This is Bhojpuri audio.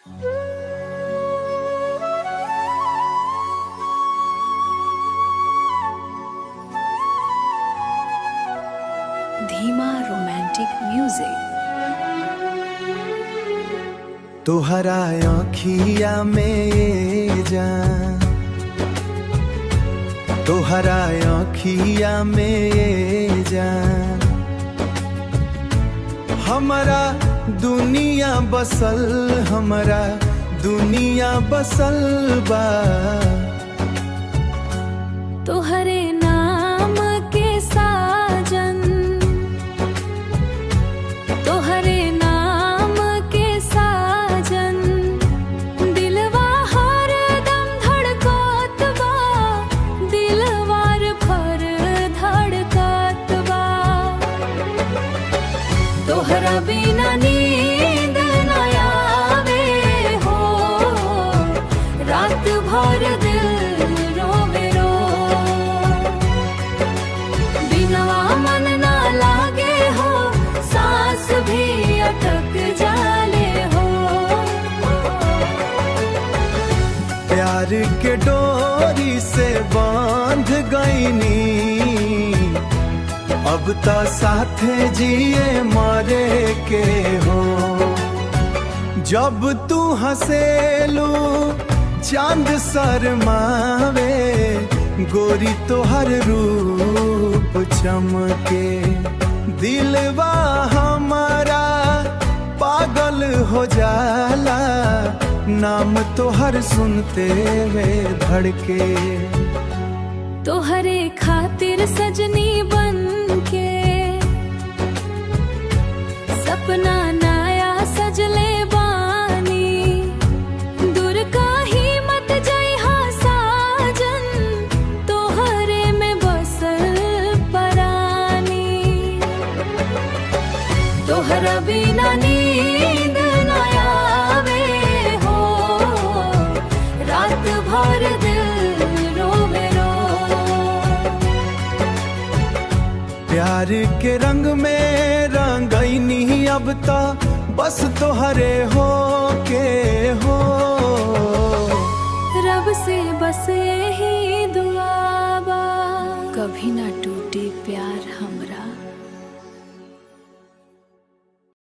धीमा रोमांटिक म्यूजिक। तोहरा आँखिया में ये जान, तोहरा आँखिया में ये जान, हमारा दुनिया बसल, हमारा दुनिया बसल बा। तोहरे नाम के साजन, तोहरे नाम के साजन, दिलवा हर दम धड़कत बा, दिलवार भर धड़कत बा। तोहरा बिना नींद न आवे हो, रात भर दिल रोवे रो, बिनवा मन ना लागे हो, सांस भी अटक जाले हो। प्यार के डोरी से बांध गईनी, अब तो साथे जिए मरे के हो। जब तू हंसेलू चांद शर्मावे, गोरी तोहर रूप चमके, दिलवा हमारा पागल हो जाला, नाम तोहर सुनते हुए धड़के। तोहरे खातिर सजनी बन के, सपना नया सजले बानी, दूर काही मत जइहा साजन, तोहरे में बसल परानी। तोहरा बिना नींद न आवे हो, रात भर दिल रोवे रो। प्यार के रंग में रंगईनी अब तो बस तोहरे हो के हो।